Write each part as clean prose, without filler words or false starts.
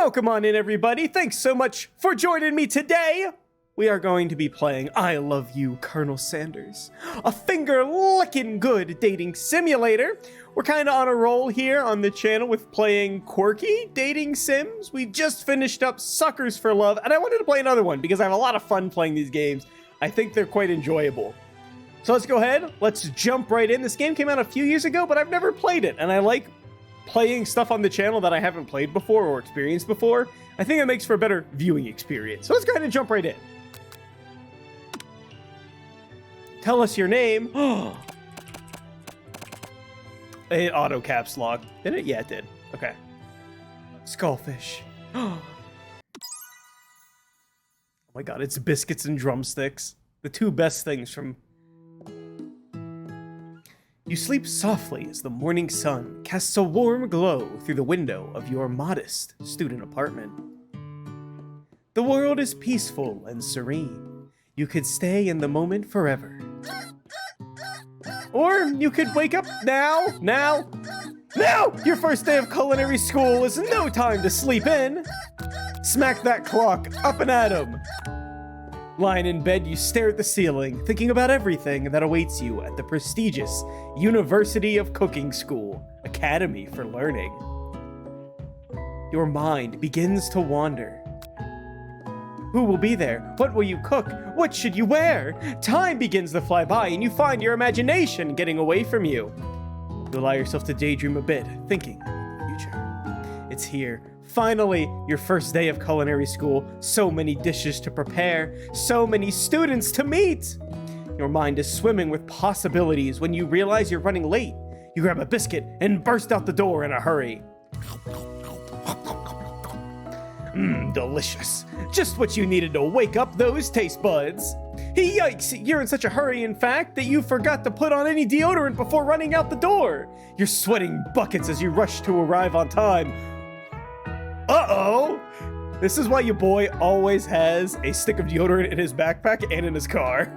Welcome on in, everybody. Thanks so much for joining me today. We are going to be playing I Love You, Colonel Sanders, a finger-licking good dating simulator. We're kind of on a roll here on the channel with playing quirky dating sims. We just finished up Suckers for Love, and I wanted to play another one because I have a lot of fun playing these games. I think they're quite enjoyable. So let's go ahead. Let's jump right in. This game came out a few years ago, but I've never played it, and I like playing stuff on the channel that I haven't played before or experienced before. I think it makes for a better viewing experience. So let's go ahead and jump right in. Tell us your name. It auto caps lock. Did it? Yeah, it did. Okay. Skullfish. Oh my god, it's biscuits and drumsticks. The two best things from... You sleep softly as the morning sun casts a warm glow through the window of your modest student apartment. The world is peaceful and serene. You could stay in the moment forever. Or you could wake up now! Your first day of culinary school is no time to sleep in! Smack that clock up and at 'em! Lying in bed, you stare at the ceiling, thinking about everything that awaits you at the prestigious University of Cooking School, Academy for Learning. Your mind begins to wander. Who will be there? What will you cook? What should you wear? Time begins to fly by, and you find your imagination getting away from you. You allow yourself to daydream a bit, thinking of the future. It's here. Finally, your first day of culinary school. So many dishes to prepare, so many students to meet. Your mind is swimming with possibilities when you realize you're running late. You grab a biscuit and burst out the door in a hurry. Delicious. Just what you needed to wake up those taste buds. Yikes, you're in such a hurry, in fact, that you forgot to put on any deodorant before running out the door. You're sweating buckets as you rush to arrive on time. Uh-oh! This is why your boy always has a stick of deodorant in his backpack and in his car.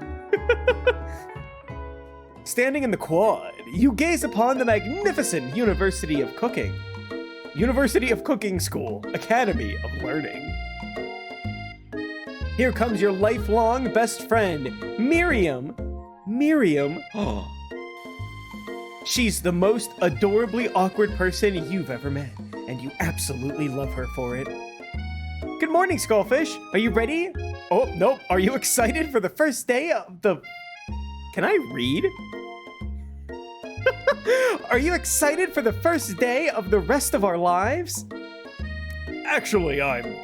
Standing in the quad, you gaze upon the magnificent University of Cooking. University of Cooking School, Academy of Learning. Here comes your lifelong best friend, Miriam. Miriam? Oh. She's the most adorably awkward person you've ever met, and you absolutely love her for it. Good morning, Skullfish. Are you ready? Oh, nope. Are you excited for the first day of the... Can I read? Are you excited for the first day of the rest of our lives? Actually, I'm...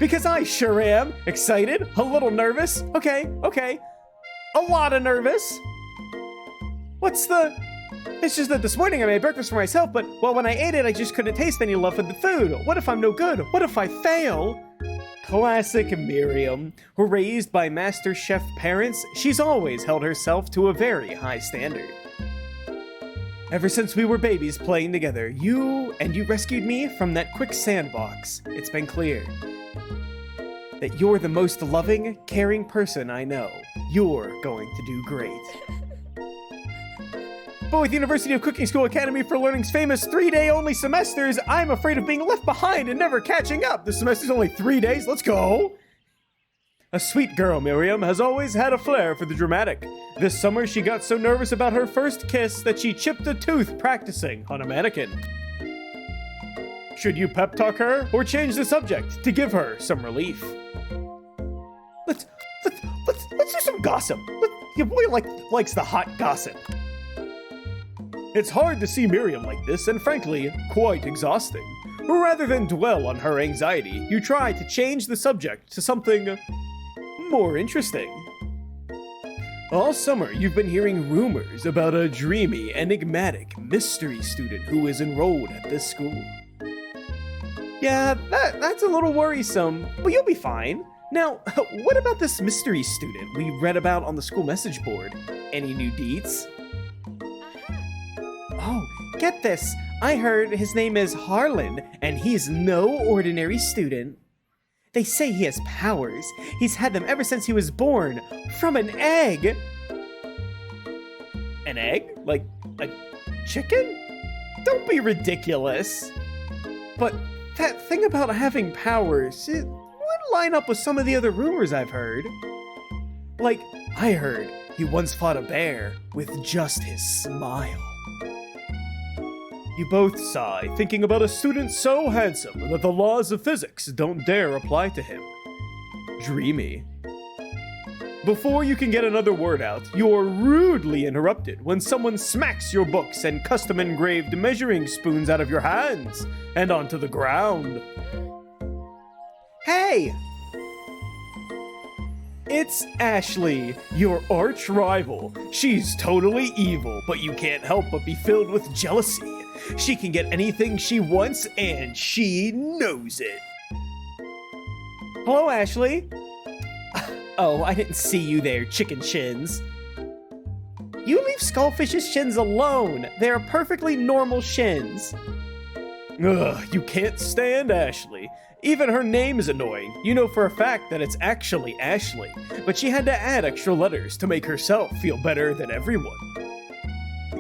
Because I sure am. Excited, a little nervous. Okay. A lot of nervous. What's the... It's just that this morning I made breakfast for myself, but, well, when I ate it, I just couldn't taste any love for the food. What if I'm no good? What if I fail? Classic Miriam. Raised by Master Chef parents, she's always held herself to a very high standard. Ever since we were babies playing together, you rescued me from that quick sandbox. It's been clear that you're the most loving, caring person I know. You're going to do great. But with University of Cooking School Academy for Learning's famous 3-day-only semesters, I'm afraid of being left behind and never catching up. The semester's only 3 days. Let's go. A sweet girl, Miriam, has always had a flair for the dramatic. This summer, she got so nervous about her first kiss that she chipped a tooth practicing on a mannequin. Should you pep talk her or change the subject to give her some relief? Let's do some gossip. Your boy likes the hot gossip. It's hard to see Miriam like this, and frankly, quite exhausting. Rather than dwell on her anxiety, you try to change the subject to something more interesting. All summer, you've been hearing rumors about a dreamy, enigmatic mystery student who is enrolled at this school. Yeah, that's a little worrisome, but you'll be fine. Now, what about this mystery student we read about on the school message board? Any new deets? Oh, get this. I heard his name is Harlan, and he's no ordinary student. They say he has powers. He's had them ever since he was born. From an egg. An egg? Like a chicken? Don't be ridiculous. But that thing about having powers, it would line up with some of the other rumors I've heard. Like, I heard he once fought a bear with just his smile. You both sigh, thinking about a student so handsome that the laws of physics don't dare apply to him. Dreamy. Before you can get another word out, you're rudely interrupted when someone smacks your books and custom-engraved measuring spoons out of your hands and onto the ground. Hey! It's Ashley, your arch rival. She's totally evil, but you can't help but be filled with jealousy. She can get anything she wants, and she knows it. Hello, Ashley. Oh, I didn't see you there, chicken shins. You leave Skullfish's shins alone. They're perfectly normal shins. Ugh, you can't stand Ashley. Even her name is annoying. You know for a fact that it's actually Ashley, but she had to add extra letters to make herself feel better than everyone.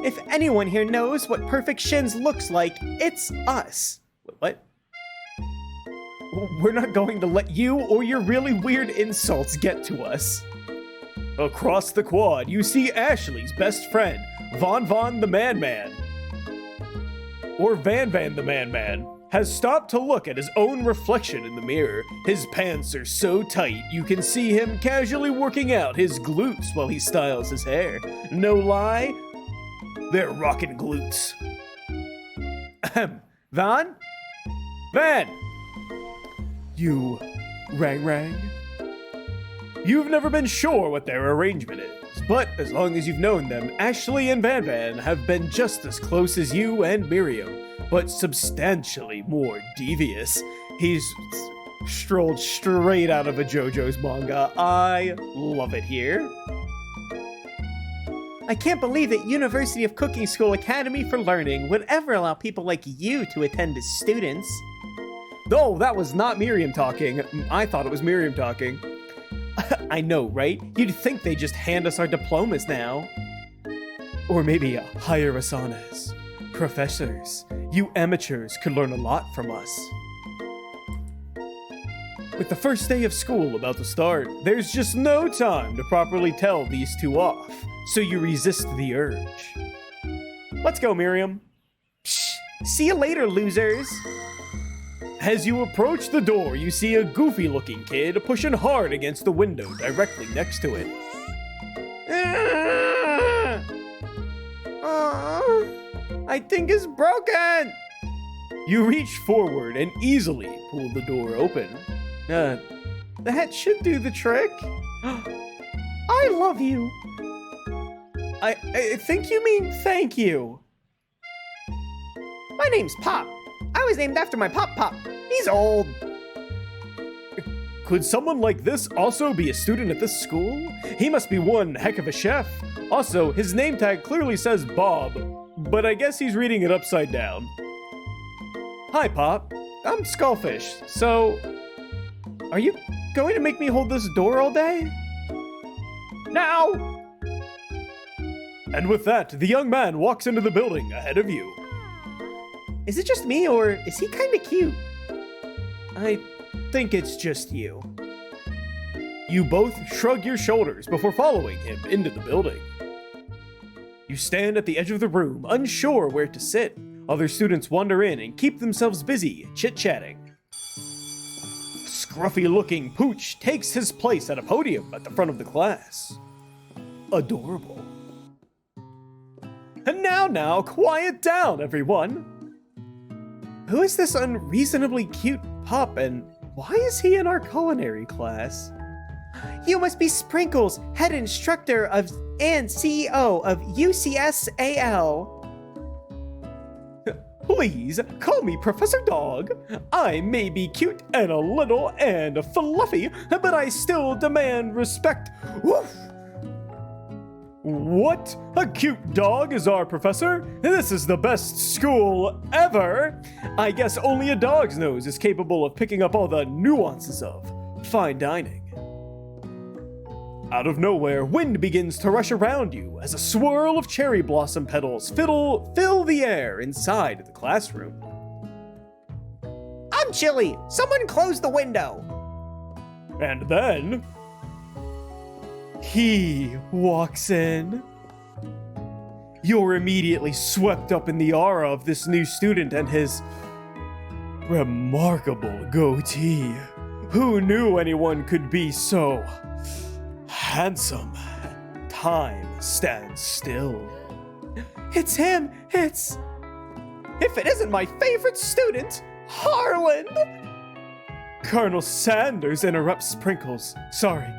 If anyone here knows what perfect shins looks like, it's us. What? We're not going to let you or your really weird insults get to us. Across the quad, you see Ashley's best friend, Von the Man-Man. Or Van the Man-Man, has stopped to look at his own reflection in the mirror. His pants are so tight, you can see him casually working out his glutes while he styles his hair. No lie, they're rockin' glutes. Ahem. Van? You rang? You've never been sure what their arrangement is, but as long as you've known them, Ashley and Van have been just as close as you and Miriam, but substantially more devious. He's strolled straight out of a JoJo's manga. I love it here. I can't believe that University of Cooking School Academy for Learning would ever allow people like you to attend as students. No, that was not Miriam talking. I thought it was Miriam talking. I know, right? You'd think they just hand us our diplomas now. Or maybe hire us on as professors. You amateurs could learn a lot from us. With the first day of school about to start, there's just no time to properly tell these two off, so you resist the urge. Let's go, Miriam. Psh, see you later, losers. As you approach the door, you see a goofy-looking kid pushing hard against the window directly next to it. I think it's broken! You reach forward and easily pull the door open. That should do the trick. I love you. I think you mean thank you. My name's Pop. I was named after my Pop. He's old. Could someone like this also be a student at this school? He must be one heck of a chef. Also, his name tag clearly says Bob, but I guess he's reading it upside down. Hi, Pop. I'm Skullfish. So, are you going to make me hold this door all day? Now! And with that, the young man walks into the building ahead of you. Is it just me, or is he kinda cute? I think it's just you. You both shrug your shoulders before following him into the building. You stand at the edge of the room, unsure where to sit. Other students wander in and keep themselves busy, chit-chatting. Scruffy-looking Pooch takes his place at a podium at the front of the class. Adorable. And now, quiet down, everyone! Who is this unreasonably cute pup, and why is he in our culinary class? You must be Sprinkles, head instructor of and CEO of UCSAL. Please call me Professor Dog. I may be cute and a little and fluffy, but I still demand respect. Woof! What? A cute dog is our professor? This is the best school ever! I guess only a dog's nose is capable of picking up all the nuances of fine dining. Out of nowhere, wind begins to rush around you as a swirl of cherry blossom petals fill the air inside the classroom. I'm chilly. Someone close the window. And then he walks in. You're immediately swept up in the aura of this new student and his remarkable goatee. Who knew anyone could be so handsome? Time stands still. It's him. If it isn't my favorite student, Harlan. Colonel Sanders interrupts Sprinkles. Sorry,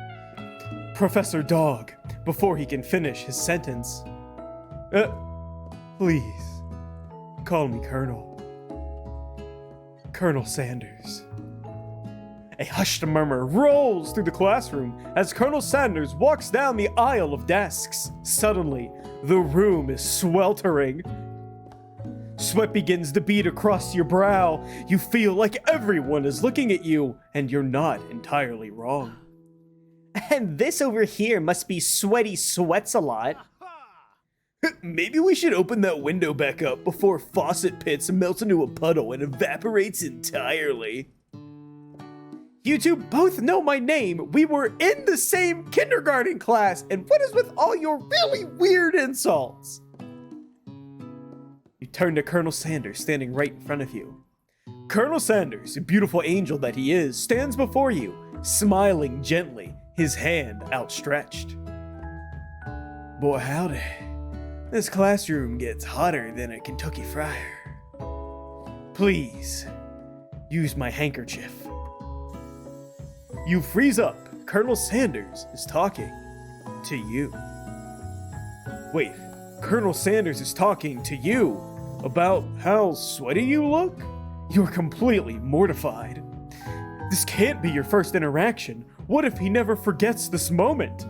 Professor Dog, before he can finish his sentence. Please, call me Colonel. Colonel Sanders. A hushed murmur rolls through the classroom as Colonel Sanders walks down the aisle of desks. Suddenly, the room is sweltering. Sweat begins to bead across your brow. You feel like everyone is looking at you, and you're not entirely wrong. And this over here must be Sweaty Sweats-a-Lot. Maybe we should open that window back up before Faucet Pits melts into a puddle and evaporates entirely. You two both know my name. We were in the same kindergarten class, and what is with all your really weird insults? You turn to Colonel Sanders, standing right in front of you. Colonel Sanders, a beautiful angel that he is, stands before you, smiling gently, his hand outstretched. Boy, howdy. This classroom gets hotter than a Kentucky fryer. Please, use my handkerchief. You freeze up. Colonel Sanders is talking to you. Wait, Colonel Sanders is talking to you about how sweaty you look? You're completely mortified. This can't be your first interaction. What if he never forgets this moment?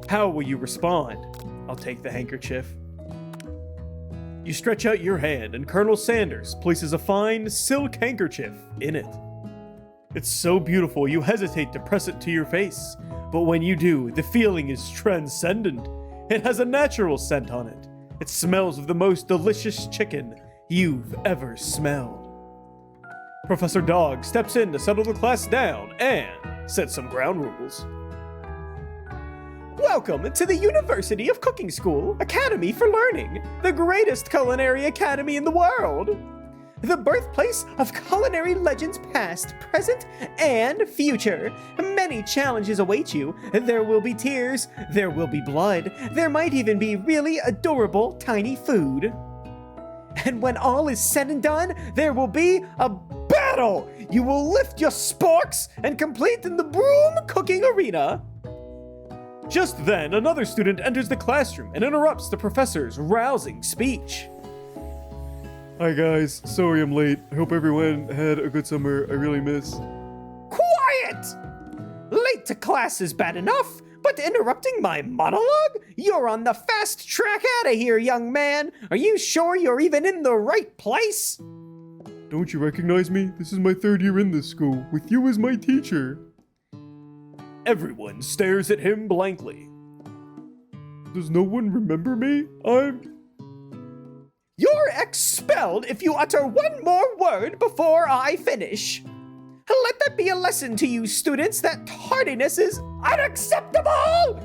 How will you respond? I'll take the handkerchief. You stretch out your hand and Colonel Sanders places a fine silk handkerchief in it. It's so beautiful you hesitate to press it to your face, but when you do, the feeling is transcendent. It has a natural scent on it. It smells of the most delicious chicken you've ever smelled. Professor Dog steps in to settle the class down and set some ground rules. Welcome to the University of Cooking School Academy for Learning, the greatest culinary academy in the world. The birthplace of culinary legends past, present, and future. Many challenges await you. There will be tears, there will be blood, there might even be really adorable tiny food. And when all is said and done, there will be a battle! You will lift your sporks and complete in the broom cooking arena. Just then, another student enters the classroom and interrupts the professor's rousing speech. Hi guys, sorry I'm late. I hope everyone had a good summer. I really miss. Quiet! Late to class is bad enough, but interrupting my monologue? You're on the fast track out of here, young man. Are you sure you're even in the right place? Don't you recognize me? This is my third year in this school, with you as my teacher. Everyone stares at him blankly. Does no one remember me? You're expelled if you utter one more word before I finish. Let that be a lesson to you students that tardiness is unacceptable!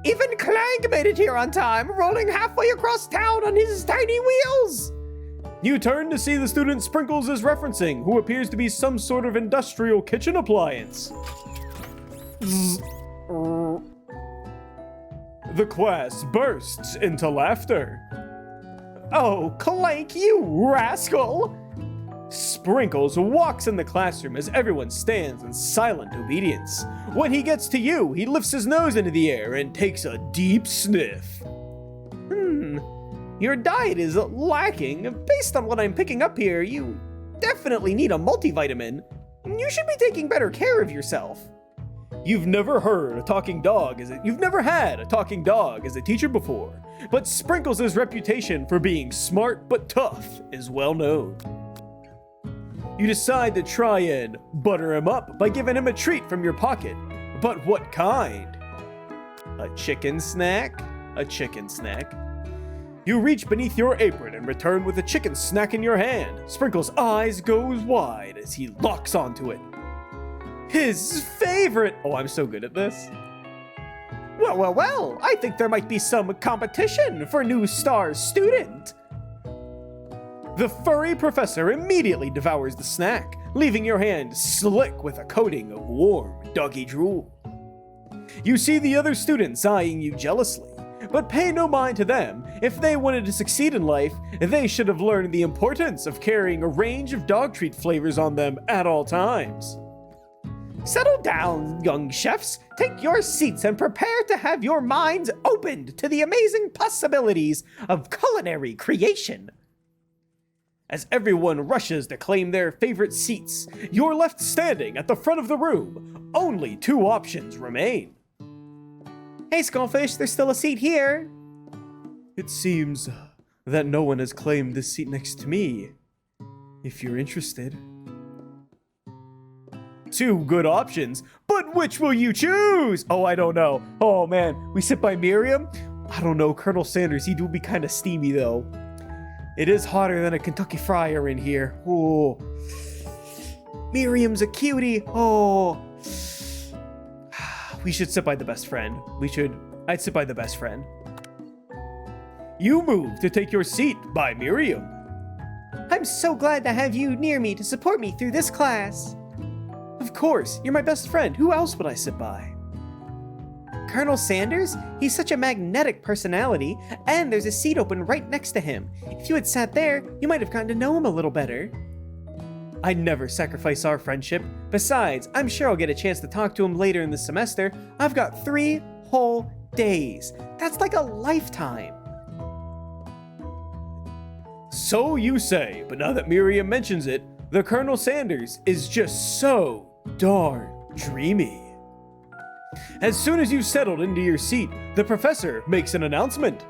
Even Clank made it here on time, rolling halfway across town on his tiny wheels. You turn to see the student Sprinkles is referencing, who appears to be some sort of industrial kitchen appliance. The class bursts into laughter. Oh, Clank, you rascal! Sprinkles walks in the classroom as everyone stands in silent obedience. When he gets to you, he lifts his nose into the air and takes a deep sniff. Your diet is lacking. Based on what I'm picking up here, you definitely need a multivitamin. You should be taking better care of yourself. You've never had a talking dog as a teacher before, but Sprinkles' reputation for being smart but tough is well known. You decide to try and butter him up by giving him a treat from your pocket. But what kind? A chicken snack? A chicken snack. You reach beneath your apron and return with a chicken snack in your hand. Sprinkle's eyes goes wide as he locks onto it. His favorite! Oh, I'm so good at this. Well, I think there might be some competition for new star student. The furry professor immediately devours the snack, leaving your hand slick with a coating of warm doggy drool. You see the other students eyeing you jealously, but pay no mind to them. If they wanted to succeed in life, they should have learned the importance of carrying a range of dog treat flavors on them at all times. Settle down, young chefs. Take your seats and prepare to have your minds opened to the amazing possibilities of culinary creation. As everyone rushes to claim their favorite seats, you're left standing at the front of the room. Only 2 options remain. Hey, Skullfish, there's still a seat here. It seems that no one has claimed this seat next to me. If you're interested. 2 good options, but which will you choose? Oh, I don't know. Oh man, we sit by Miriam? I don't know, Colonel Sanders, he do be kind of steamy though. It is hotter than a Kentucky Fryer in here. Oh, Miriam's a cutie. Oh, we should sit by the best friend. I'd sit by the best friend. You move to take your seat by Miriam. I'm so glad to have you near me to support me through this class. Of course, you're my best friend. Who else would I sit by? Colonel Sanders? He's such a magnetic personality, and there's a seat open right next to him. If you had sat there, you might have gotten to know him a little better. I'd never sacrifice our friendship. Besides, I'm sure I'll get a chance to talk to him later in the semester. I've got 3 whole days. That's like a lifetime. So you say, but now that Miriam mentions it, the Colonel Sanders is just so darn dreamy. As soon as you've settled into your seat, the professor makes an announcement.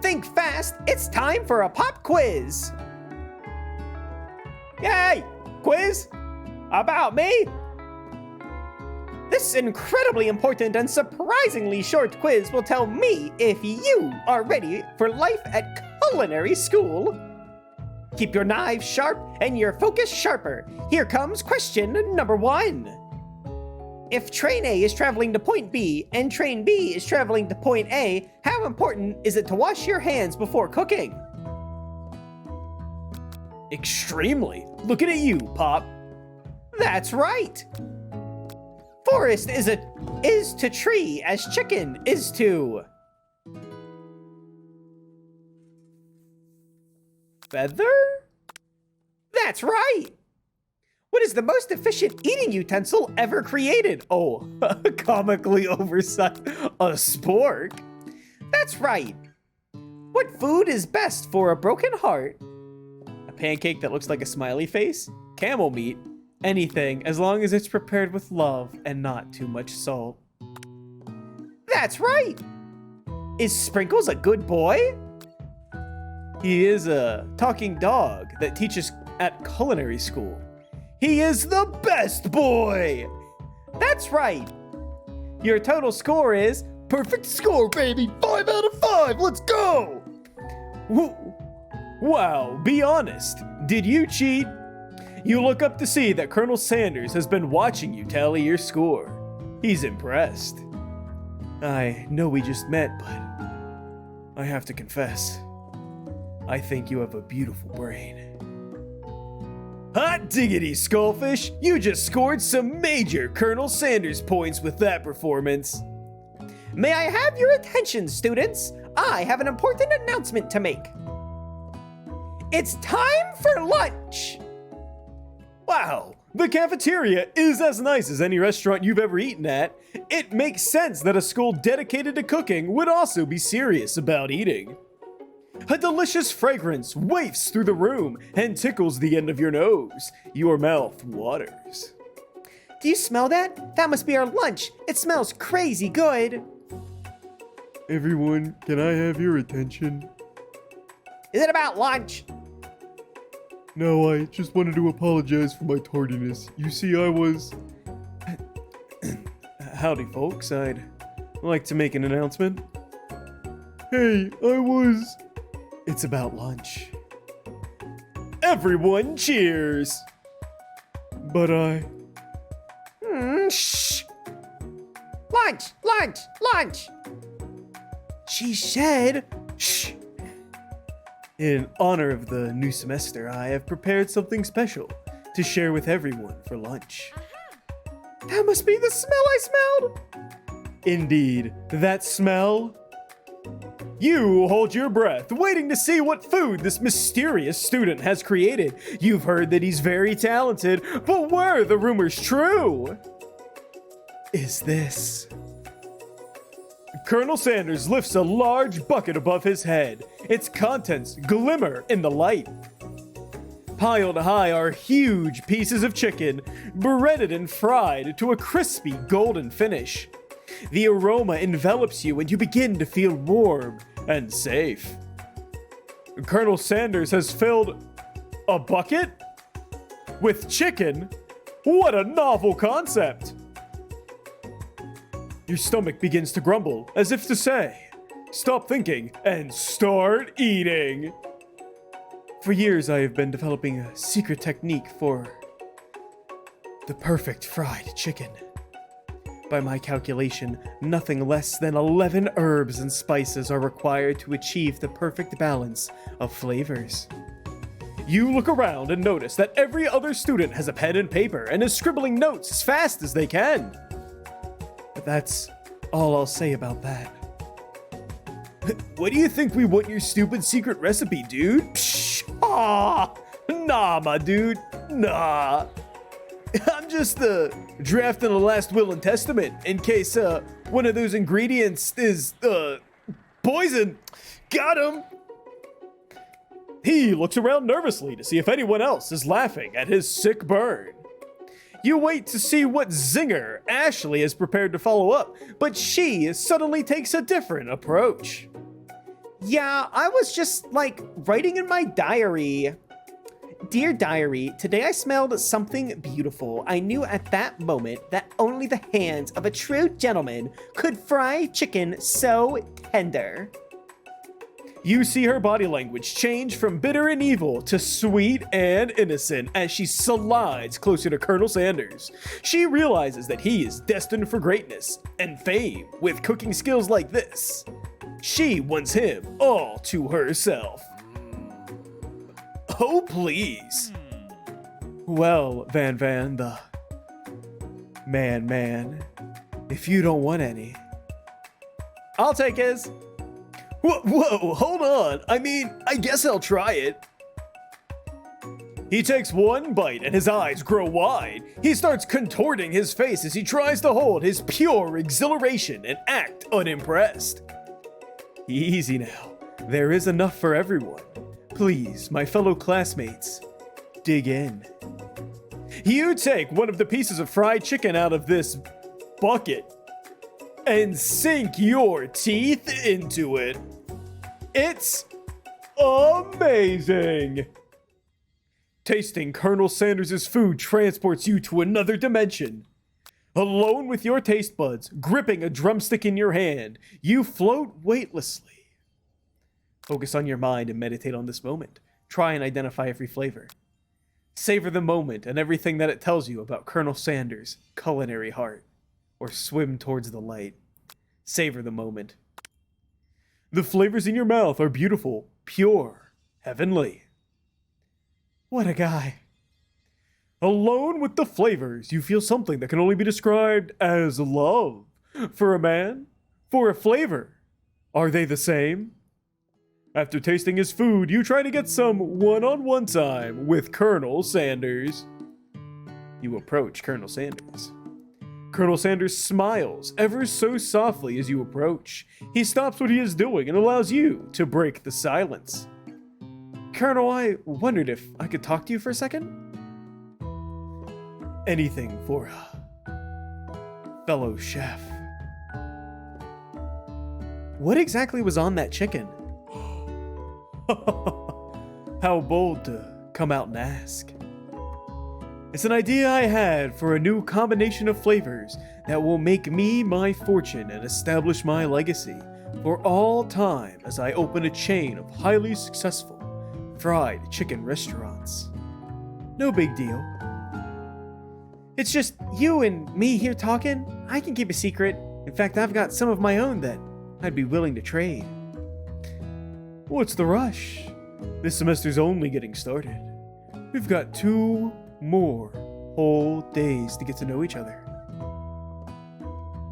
Think fast, it's time for a pop quiz. Yay! Quiz? About me? This incredibly important and surprisingly short quiz will tell me if you are ready for life at culinary school. Keep your knives sharp and your focus sharper. Here comes question number 1. If train A is traveling to point B and train B is traveling to point A, how important is it to wash your hands before cooking? Extremely. Looking at you, Pop. That's right. Forest is to tree as chicken is to feather? That's right. What is the most efficient eating utensil ever created? Oh, comically oversized. A spork? That's right. What food is best for a broken heart? A pancake that looks like a smiley face? Camel meat? Anything, as long as it's prepared with love and not too much salt. That's right. Is Sprinkles a good boy? He is a talking dog that teaches at culinary school. He is the best boy! That's right. Your total score is perfect score, baby! 5 out of 5! Let's go! Wow, be honest. Did you cheat? You look up to see that Colonel Sanders has been watching you tally your score. He's impressed. I know we just met, but I have to confess, I think you have a beautiful brain. Hot diggity, Skullfish! You just scored some major Colonel Sanders points with that performance. May I have your attention, students? I have an important announcement to make. It's time for lunch! Wow, the cafeteria is as nice as any restaurant you've ever eaten at. It makes sense that a school dedicated to cooking would also be serious about eating. A delicious fragrance wafts through the room and tickles the end of your nose. Your mouth waters. Do you smell that? That must be our lunch. It smells crazy good. Everyone, can I have your attention? Is it about lunch? No, I just wanted to apologize for my tardiness. You see, I was... Howdy, folks. I'd like to make an announcement. Hey, I was... It's about lunch. Everyone cheers! But I... Shh. Lunch, lunch, lunch. She said, shh. In honor of the new semester, I have prepared something special to share with everyone for lunch. That must be the smell I smelled. Indeed, that smell. You hold your breath, waiting to see what food this mysterious student has created. You've heard that he's very talented, but were the rumors true? Is this? Colonel Sanders lifts a large bucket above his head. Its contents glimmer in the light. Piled high are huge pieces of chicken, breaded and fried to a crispy golden finish. The aroma envelops you and you begin to feel warm and safe. Colonel Sanders has filled a bucket with chicken? What a novel concept! Your stomach begins to grumble, as if to say, stop thinking and start eating. For years, I have been developing a secret technique for the perfect fried chicken. By my calculation, nothing less than 11 herbs and spices are required to achieve the perfect balance of flavors. You look around and notice that every other student has a pen and paper and is scribbling notes as fast as they can. But that's all I'll say about that. What do you think we want your stupid secret recipe, dude? Psh, nah, my dude, nah. I'm just drafting the last will and testament in case one of those ingredients is poison. Got him. He looks around nervously to see if anyone else is laughing at his sick burn. You wait to see what zinger Ashley is prepared to follow up, but she suddenly takes a different approach. Yeah, I was just, writing in my diary. Dear diary, today I smelled something beautiful. I knew at that moment that only the hands of a true gentleman could fry chicken so tender. You see her body language change from bitter and evil to sweet and innocent as she slides closer to Colonel Sanders. She realizes that he is destined for greatness and fame with cooking skills like this. She wants him all to herself. Oh, please. Well, Van, the man, if you don't want any, I'll take his. Whoa, hold on. I mean, I guess I'll try it. He takes one bite and his eyes grow wide. He starts contorting his face as he tries to hold his pure exhilaration and act unimpressed. Easy now. There is enough for everyone. Please, my fellow classmates, dig in. You take one of the pieces of fried chicken out of this bucket and sink your teeth into it. It's amazing! Tasting Colonel Sanders' food transports you to another dimension. Alone with your taste buds, gripping a drumstick in your hand, you float weightlessly. Focus on your mind and meditate on this moment. Try and identify every flavor. Savor the moment and everything that it tells you about Colonel Sanders' culinary heart. Or swim towards the light. Savor the moment. The flavors in your mouth are beautiful, pure, heavenly. What a guy. Alone with the flavors, you feel something that can only be described as love. For a man, for a flavor. Are they the same? After tasting his food, you try to get some one-on-one time with Colonel Sanders. You approach Colonel Sanders. Colonel Sanders smiles ever so softly as you approach. He stops what he is doing and allows you to break the silence. Colonel, I wondered if I could talk to you for a second? Anything for a fellow chef. What exactly was on that chicken? How bold to come out and ask. It's an idea I had for a new combination of flavors that will make me my fortune and establish my legacy. for all time as I open a chain of highly successful fried chicken restaurants. No big deal. It's just you and me here talking. I can keep a secret. In fact, I've got some of my own that I'd be willing to trade. What's the rush? This semester's only getting started. We've got 2 more whole days to get to know each other.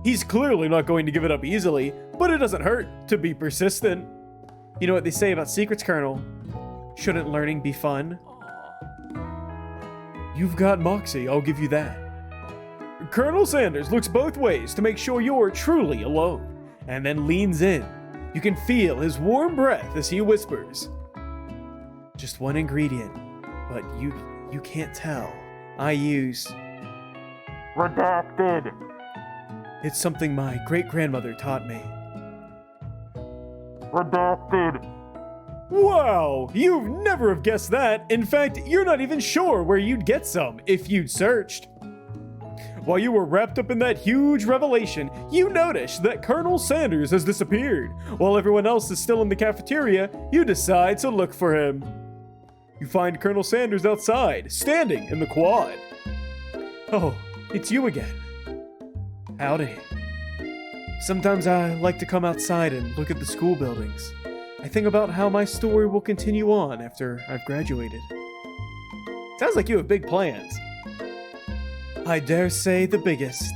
He's clearly not going to give it up easily, but it doesn't hurt to be persistent. You know what they say about secrets, Colonel? Shouldn't learning be fun? You've got moxie, I'll give you that. Colonel Sanders looks both ways to make sure you're truly alone, and then leans in. You can feel his warm breath as he whispers. Just one ingredient, but you can't tell. I use... Redacted. It's something my great-grandmother taught me. Redacted. Wow, you'd never have guessed that. In fact, you're not even sure where you'd get some if you'd searched. While you were wrapped up in that huge revelation, you notice that Colonel Sanders has disappeared. While everyone else is still in the cafeteria, you decide to look for him. You find Colonel Sanders outside, standing in the quad. Oh, it's you again. Howdy. Sometimes I like to come outside and look at the school buildings. I think about how my story will continue on after I've graduated. Sounds like you have big plans. I dare say the biggest.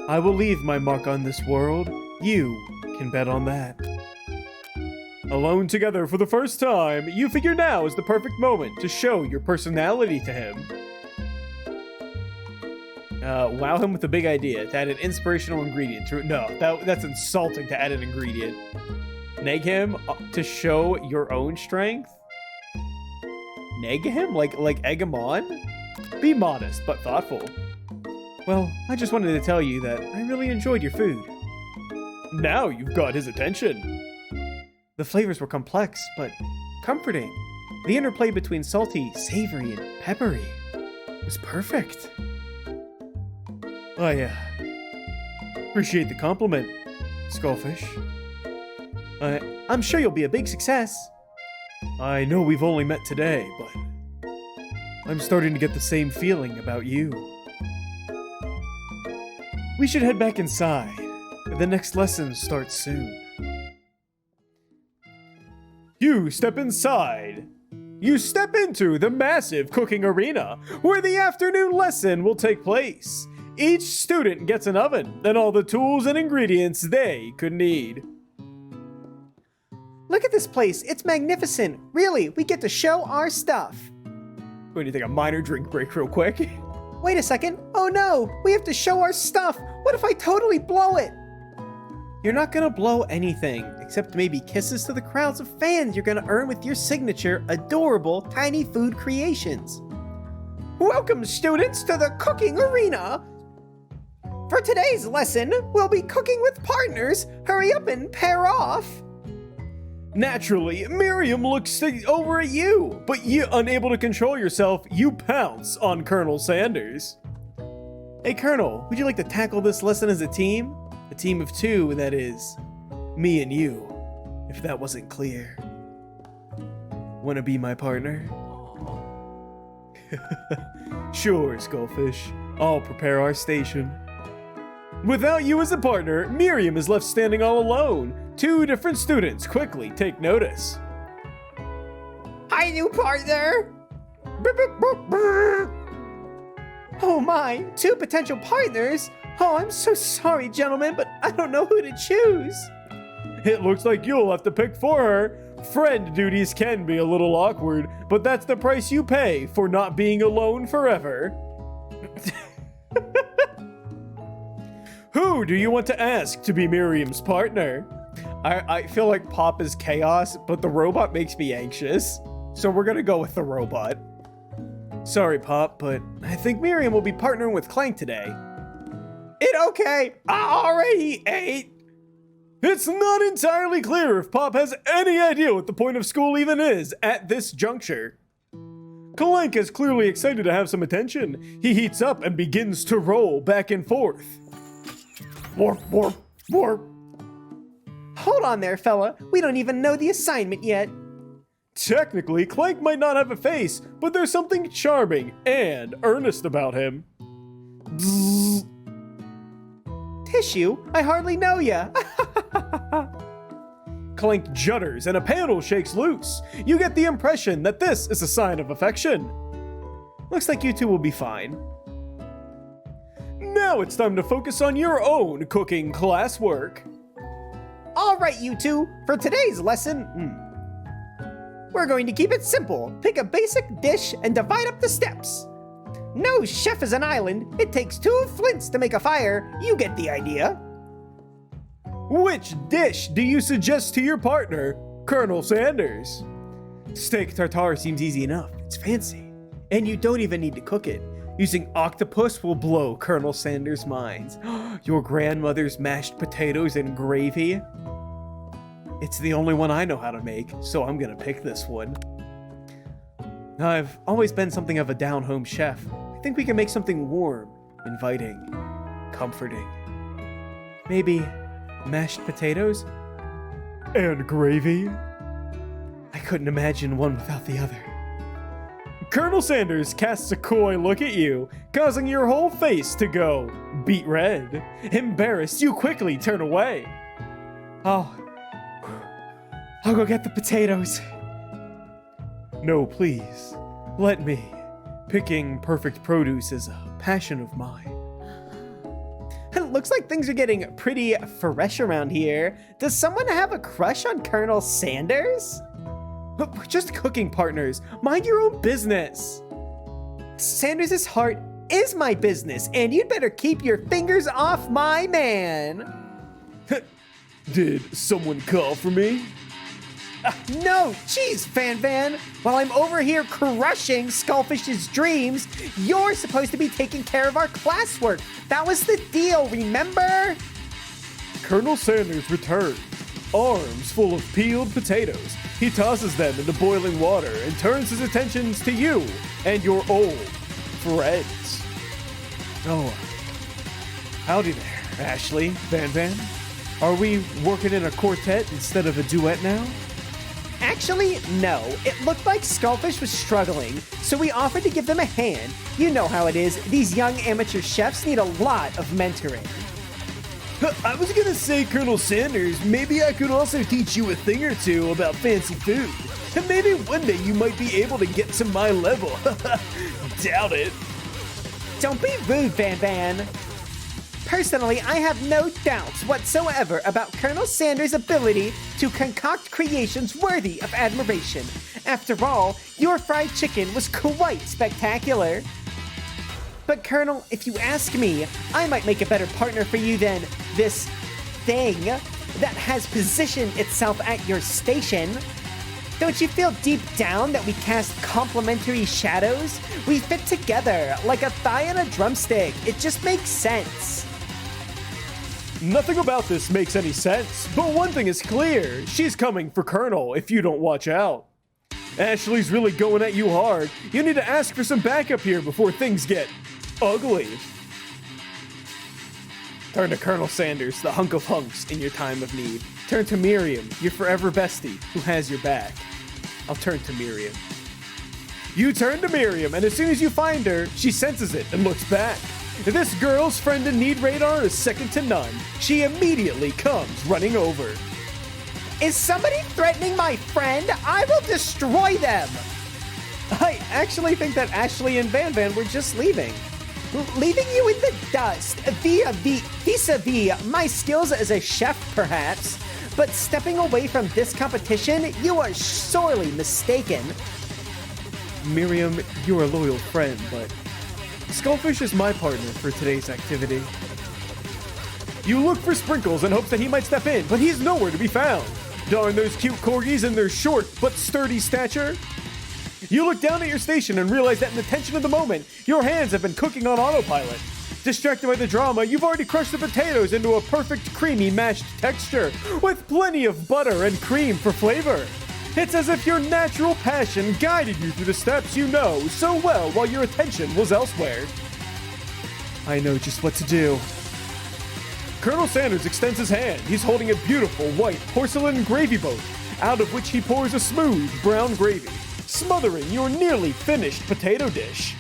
I will leave my mark on this world. You can bet on that. Alone together for the first time, you figure now is the perfect moment to show your personality to him. Wow him with a big idea to add an inspirational ingredient to it. No, that's insulting to add an ingredient. Neg him to show your own strength? Neg him? Like egg him on? Be modest, but thoughtful. Well, I just wanted to tell you that I really enjoyed your food. Now you've got his attention. The flavors were complex, but comforting. The interplay between salty, savory, and peppery was perfect. I appreciate the compliment, Skullfish. I'm sure you'll be a big success. I know we've only met today, but I'm starting to get the same feeling about you. We should head back inside. The next lesson starts soon. You step inside. You step into the massive cooking arena where the afternoon lesson will take place. Each student gets an oven and all the tools and ingredients they could need. Look at this place. It's magnificent. Really, we get to show our stuff. What do you think, a minor drink break real quick? Wait a second. Oh no, we have to show our stuff. What if I totally blow it? You're not gonna blow anything, except maybe kisses to the crowds of fans you're gonna earn with your signature, adorable, tiny food creations. Welcome, students, to the cooking arena. For today's lesson, we'll be cooking with partners. Hurry up and pair off. Naturally, Miriam looks over at you, but you, unable to control yourself, you pounce on Colonel Sanders. Hey, Colonel, would you like to tackle this lesson as a team? A team of 2, that is, me and you, if that wasn't clear. Wanna be my partner? Sure, Skullfish. I'll prepare our station. Without you as a partner, Miriam is left standing all alone. 2 different students quickly take notice. Hi, new partner. Oh my, 2 potential partners? Oh, I'm so sorry, gentlemen, but I don't know who to choose. It looks like you'll have to pick for her. Friend duties can be a little awkward, but that's the price you pay for not being alone forever. Who do you want to ask to be Miriam's partner? I feel like Pop is chaos, but the robot makes me anxious. So we're gonna go with the robot. Sorry, Pop, but I think Miriam will be partnering with Clank today. Okay, I already ate. It's not entirely clear if Pop has any idea what the point of school even is at this juncture. Clank is clearly excited to have some attention. He heats up and begins to roll back and forth. Warp, warp, warp. Hold on there, fella. We don't even know the assignment yet. Technically, Clank might not have a face, but there's something charming and earnest about him. Bzzz. Tissue? I hardly know ya. Clank judders and a panel shakes loose. You get the impression that this is a sign of affection. Looks like you two will be fine. Now it's time to focus on your own cooking classwork. All right, you two. For today's lesson, we're going to keep it simple. Pick a basic dish and divide up the steps. No chef is an island. It takes 2 flints to make a fire. You get the idea. Which dish do you suggest to your partner, Colonel Sanders? Steak tartare seems easy enough. It's fancy. And you don't even need to cook it. Using octopus will blow Colonel Sanders' minds. Your grandmother's mashed potatoes and gravy? It's the only one I know how to make, so I'm gonna pick this one. I've always been something of a down-home chef. I think we can make something warm, inviting, comforting. Maybe mashed potatoes? And gravy? I couldn't imagine one without the other. Colonel Sanders casts a coy look at you, causing your whole face to go beet red. Embarrassed, you quickly turn away. I'll go get the potatoes. No, please. Let me. Picking perfect produce is a passion of mine. It looks like things are getting pretty fresh around here. Does someone have a crush on Colonel Sanders? We're just cooking partners. Mind your own business. Sanders' heart is my business, and you'd better keep your fingers off my man. Did someone call for me? No, geez, Van. While I'm over here crushing Skullfish's dreams, you're supposed to be taking care of our classwork. That was the deal, remember? Colonel Sanders returns, arms full of peeled potatoes. He tosses them into boiling water and turns his attentions to you and your old friends. Oh, howdy there, Ashley, Van. Are we working in a quartet instead of a duet now? Actually, no. It looked like Skullfish was struggling, so we offered to give them a hand. You know how it is. These young amateur chefs need a lot of mentoring. I was gonna say, Colonel Sanders, maybe I could also teach you a thing or two about fancy food. And maybe one day you might be able to get to my level. Doubt it. Don't be rude, Van. Personally, I have no doubts whatsoever about Colonel Sanders' ability to concoct creations worthy of admiration. After all, your fried chicken was quite spectacular. But Colonel, if you ask me, I might make a better partner for you than this thing that has positioned itself at your station. Don't you feel deep down that we cast complementary shadows? We fit together like a thigh and a drumstick. It just makes sense. Nothing about this makes any sense, but one thing is clear. She's coming for Colonel if you don't watch out. Ashley's really going at you hard. You need to ask for some backup here before things get ugly. Turn to Colonel Sanders, the hunk of hunks in your time of need. Turn to Miriam, your forever bestie, who has your back. I'll turn to Miriam. You turn to Miriam, and as soon as you find her, she senses it and looks back. This girl's friend in need radar is second to none. She immediately comes running over. Is somebody threatening my friend? I will destroy them! I actually think that Ashley and Van were just leaving. Leaving you in the dust vis-a-vis my skills as a chef, perhaps. But stepping away from this competition, you are sorely mistaken. Miriam, you're a loyal friend, but Skullfish is my partner for today's activity. You look for Sprinkles in hopes that he might step in, but he's nowhere to be found. Darn those cute corgis and their short but sturdy stature. You look down at your station and realize that in the tension of the moment, your hands have been cooking on autopilot. Distracted by the drama, you've already crushed the potatoes into a perfect creamy mashed texture, with plenty of butter and cream for flavor. It's as if your natural passion guided you through the steps you know so well while your attention was elsewhere. I know just what to do. Colonel Sanders extends his hand. He's holding a beautiful white porcelain gravy boat, out of which he pours a smooth brown gravy, smothering your nearly finished potato dish.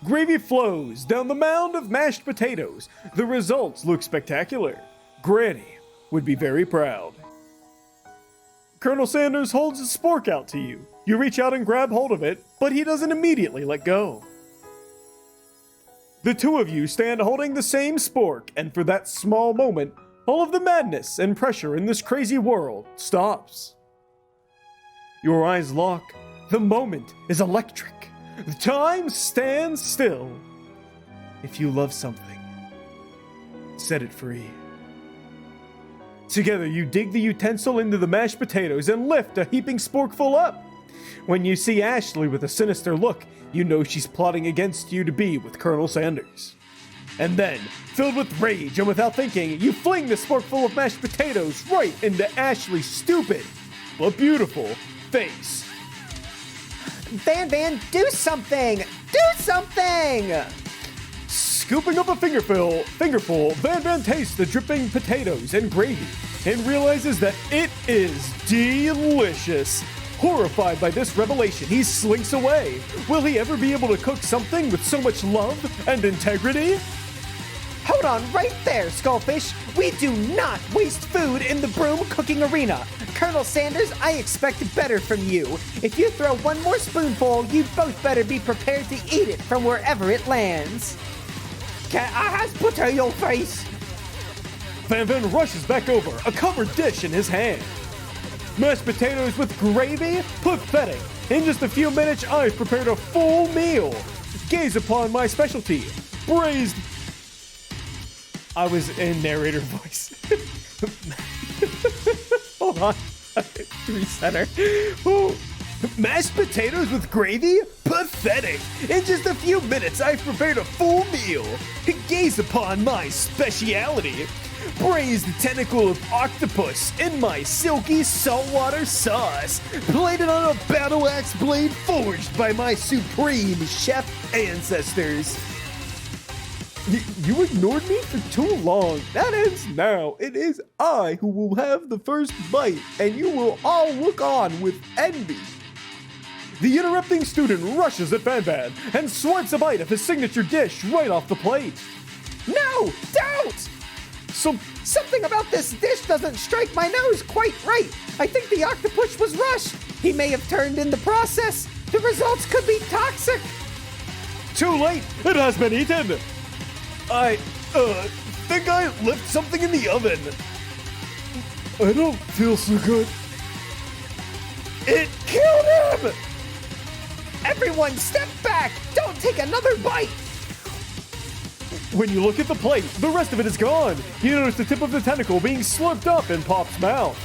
Gravy flows down the mound of mashed potatoes. The results look spectacular. Granny would be very proud. Colonel Sanders holds a spork out to you. You reach out and grab hold of it, but he doesn't immediately let go. The two of you stand holding the same spork, and for that small moment, all of the madness and pressure in this crazy world stops. Your eyes lock. The moment is electric. The time stands still. If you love something, set it free. Together, you dig the utensil into the mashed potatoes and lift a heaping sporkful up. When you see Ashley with a sinister look, you know she's plotting against you to be with Colonel Sanders. And then, filled with rage and without thinking, you fling the sporkful of mashed potatoes right into Ashley's stupid but beautiful face. Van, do something! Do something! Scooping up a fingerful, Van tastes the dripping potatoes and gravy and realizes that it is delicious. Horrified by this revelation, he slinks away. Will he ever be able to cook something with so much love and integrity? Hold on right there, Skullfish. We do not waste food in the broom cooking arena. Colonel Sanders, I expect better from you. If you throw one more spoonful, you both better be prepared to eat it from wherever it lands. Can I has potato face? Van rushes back over, a covered dish in his hand. Mashed potatoes with gravy? Pathetic. In just a few minutes, I've prepared a full meal. Gaze upon my specialty, braised... I was in narrator voice. Hold on. Reset her. Ooh. Mashed potatoes with gravy? Pathetic. In just a few minutes, I've prepared a full meal. Gaze upon my speciality. Braised tentacle of octopus in my silky saltwater sauce, plated on a battle axe blade forged by my supreme chef ancestors. You ignored me for too long. That ends now. It is I who will have the first bite, and you will all look on with envy. The interrupting student rushes at Van and swipes a bite of his signature dish right off the plate. No, don't! Something about this dish doesn't strike my nose quite right. I think the octopus was rushed. He may have turned in the process. The results could be toxic. Too late. It has been eaten. I think I left something in the oven. I don't feel so good. It killed him! Everyone step back! Don't take another bite! When you look at the plate, the rest of it is gone. You notice the tip of the tentacle being slurped up in Pop's mouth.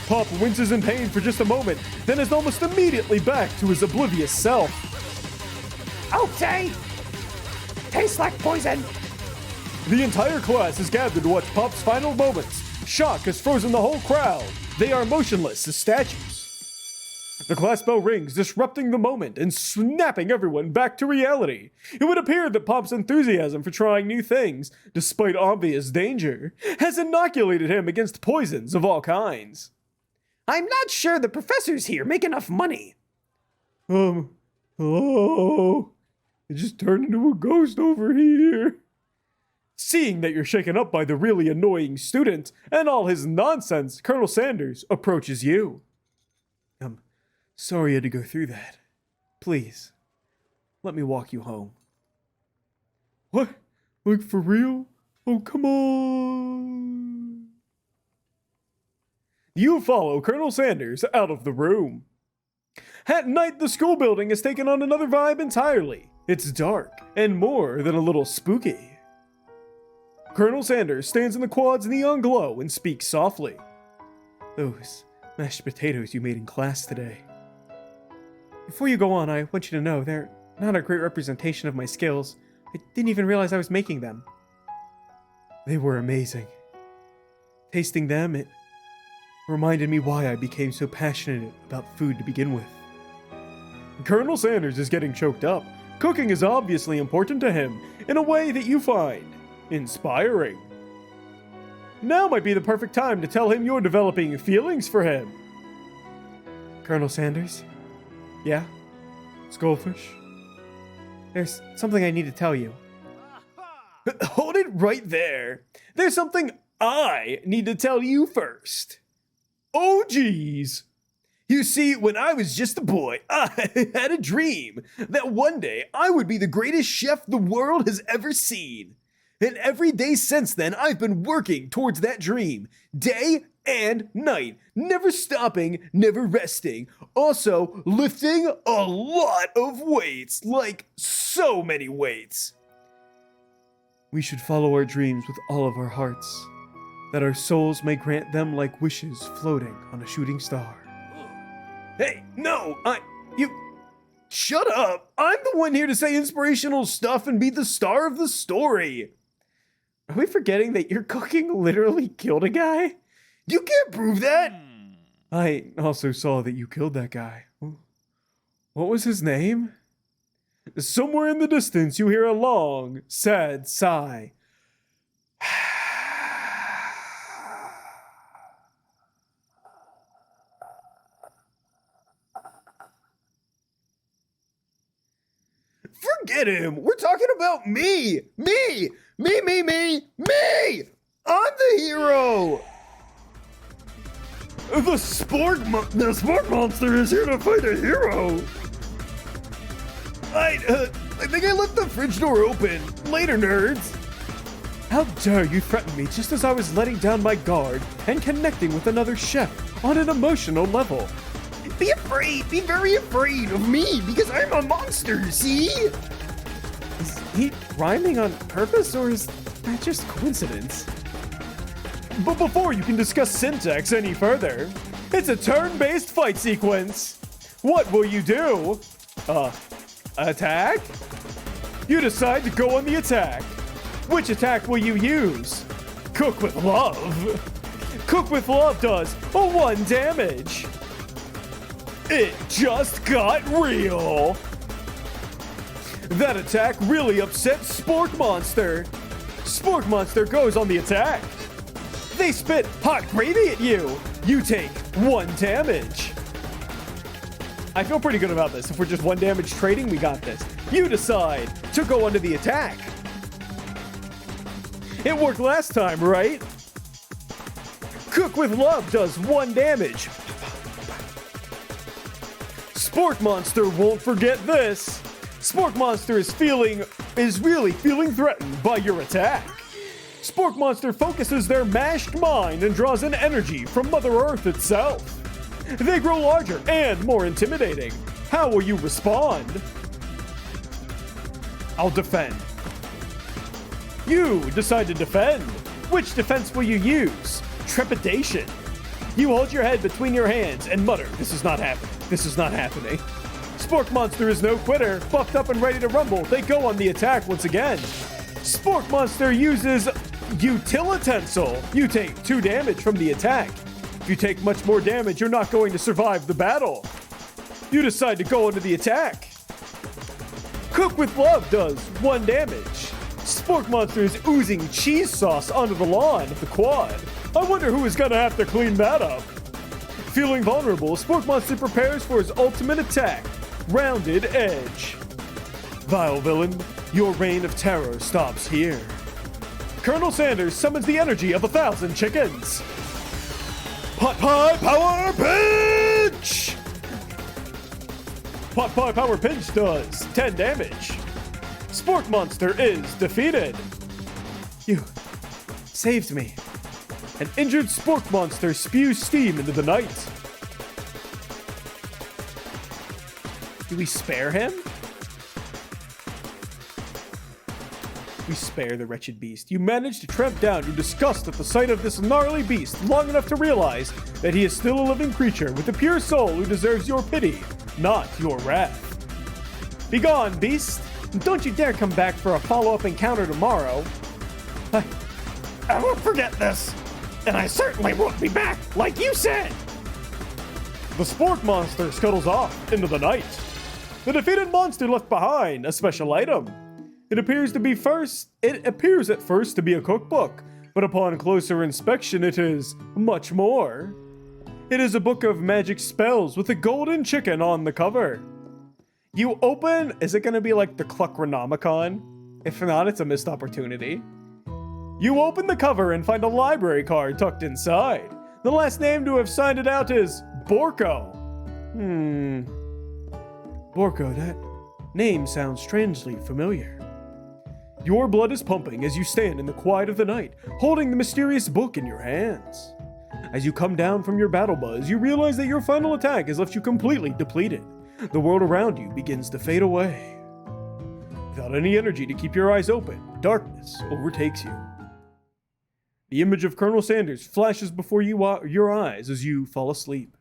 Pop winces in pain for just a moment, then is almost immediately back to his oblivious self. Okay! Tastes like poison! The entire class is gathered to watch Pop's final moments. Shock has frozen the whole crowd. They are motionless as statues. The class bell rings, disrupting the moment and snapping everyone back to reality. It would appear that Pop's enthusiasm for trying new things, despite obvious danger, has inoculated him against poisons of all kinds. I'm not sure the professors here make enough money. Hello? I just turned into a ghost over here. Seeing that you're shaken up by the really annoying student and all his nonsense, Colonel Sanders approaches you. Sorry you had to go through that. Please, let me walk you home. What? Like for real? Oh, come on. You follow Colonel Sanders out of the room. At night, the school building has taken on another vibe entirely. It's dark and more than a little spooky. Colonel Sanders stands in the quad's neon glow and speaks softly. Those mashed potatoes you made in class today. Before you go on, I want you to know they're not a great representation of my skills. I didn't even realize I was making them. They were amazing. Tasting them, it reminded me why I became so passionate about food to begin with. Colonel Sanders is getting choked up. Cooking is obviously important to him in a way that you find Inspiring. Now might be the perfect time to tell him you're developing feelings for him. Colonel Sanders? Yeah? Skullfish? There's something I need to tell you. Hold it right there. There's something I need to tell you first. Oh, geez. You see, when I was just a boy, I had a dream that one day I would be the greatest chef the world has ever seen. And every day since then, I've been working towards that dream, day and night, never stopping, never resting. Also, lifting a lot of weights, like so many weights. We should follow our dreams with all of our hearts, that our souls may grant them like wishes floating on a shooting star. Hey, no, shut up. I'm the one here to say inspirational stuff and be the star of the story. Are we forgetting that your cooking literally killed a guy? You can't prove that. I also saw that you killed that guy. What was his name? Somewhere in the distance, you hear a long, sad sigh. Forget him. We're talking about me. Me. I'm the hero. The spork monster is here to fight a hero. I think I left the fridge door open. Later, nerds. How dare you threaten me just as I was letting down my guard and connecting with another chef on an emotional level? Be afraid. Be very afraid of me because I'm a monster, see? Is he rhyming on purpose or is that just coincidence? But before you can discuss syntax any further, it's a turn-based fight sequence. What will you do? Attack? You decide to go on the attack. Which attack will you use? Cook with love. Cook with love does 1 damage. It just got real. That attack really upset Spork Monster. Spork Monster goes on the attack. They spit hot gravy at you. You take 1 damage. I feel pretty good about this. If we're just 1 damage trading, we got this. You decide to go onto the attack. It worked last time, right? Cook with love does 1 damage. Spork Monster won't forget this. Spork Monster is really feeling threatened by your attack. Spork Monster focuses their mashed mind and draws in energy from Mother Earth itself. They grow larger and more intimidating. How will you respond? I'll defend. You decide to defend. Which defense will you use? Trepidation. You hold your head between your hands and mutter, "This is not happening. This is not happening." Spork Monster is no quitter. Buffed up and ready to rumble, they go on the attack once again. Spork Monster uses Utilitensile. You take 2 damage from the attack. If you take much more damage, you're not going to survive the battle. You decide to go into the attack. Cook with love does 1 damage. Spork Monster is oozing cheese sauce onto the lawn of the quad. I wonder who is gonna have to clean that up. Feeling vulnerable, Spork Monster prepares for his ultimate attack, Rounded Edge. Vile villain, your reign of terror stops here. Colonel Sanders summons the energy of 1,000 chickens. Pot Pie Power Pinch! Pot Pie Power Pinch does 10 damage. Spork Monster is defeated. You saved me. An injured Spork Monster spews steam into the night. Do we spare him? We spare the wretched beast. You manage to tramp down your disgust at the sight of this gnarly beast long enough to realize that he is still a living creature with a pure soul who deserves your pity, not your wrath. Begone, beast! Don't you dare come back for a follow-up encounter tomorrow. I won't forget this, and I certainly won't be back, like you said! The Spork Monster scuttles off into the night. The defeated monster left behind a special item. It appears at first to be a cookbook, but upon closer inspection it is much more. It is a book of magic spells with a golden chicken on the cover. You open, is it gonna be like the Cluckronomicon? If not, it's a missed opportunity. You open the cover and find a library card tucked inside. The last name to have signed it out is Borko. Borko, that name sounds strangely familiar. Your blood is pumping as you stand in the quiet of the night, holding the mysterious book in your hands. As you come down from your battle buzz, you realize that your final attack has left you completely depleted. The world around you begins to fade away. Without any energy to keep your eyes open, darkness overtakes you. The image of Colonel Sanders flashes before your eyes as you fall asleep.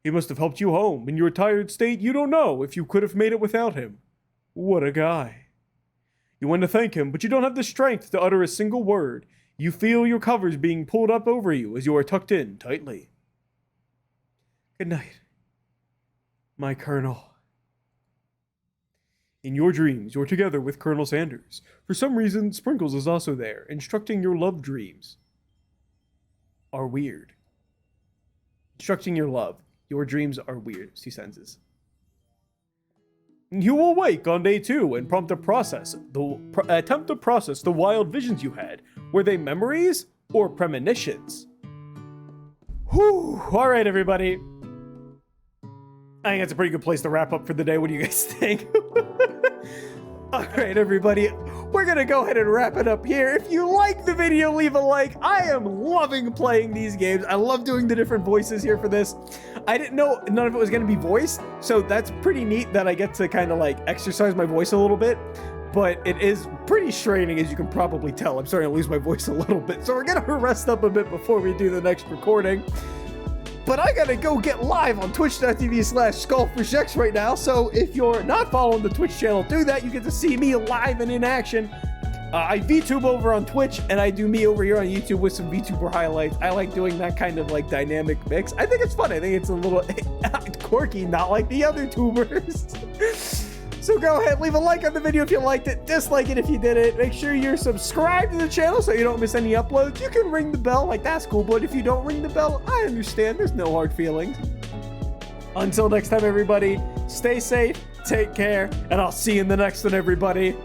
He must have helped you home. In your tired state, you don't know if you could have made it without him. What a guy. You want to thank him, but you don't have the strength to utter a single word. You feel your covers being pulled up over you as you are tucked in tightly. Good night, my Colonel. In your dreams, you're together with Colonel Sanders. For some reason, Sprinkles is also there, instructing your love dreams are weird. Instructing your love. Your dreams are weird. 2 sentences. You will wake on day 2 and attempt to process the wild visions you had. Were they memories or premonitions? Whew. All right, everybody. I think that's a pretty good place to wrap up for the day. What do you guys think? All right, everybody. We're going to go ahead and wrap it up here. If you like the video, leave a like. I am loving playing these games. I love doing the different voices here for this. I didn't know none of it was going to be voiced, so that's pretty neat that I get to kind of like exercise my voice a little bit. But it is pretty straining, as you can probably tell. I'm starting to lose my voice a little bit, so we're going to rest up a bit before we do the next recording. But I gotta go get live on twitch.tv/SkullfishX right now, so if you're not following the Twitch channel, do that. You get to see me live and in action. I VTube over on Twitch, and I do me over here on YouTube with some VTuber highlights. I like doing that kind of like dynamic mix. I think it's fun. I think it's a little quirky, not like the other tubers. So go ahead, leave a like on the video if you liked it, dislike it if you didn't. Make sure you're subscribed to the channel so you don't miss any uploads. You can ring the bell, like that's cool, but if you don't ring the bell, I understand. There's no hard feelings. Until next time, everybody, stay safe, take care, and I'll see you in the next one, everybody.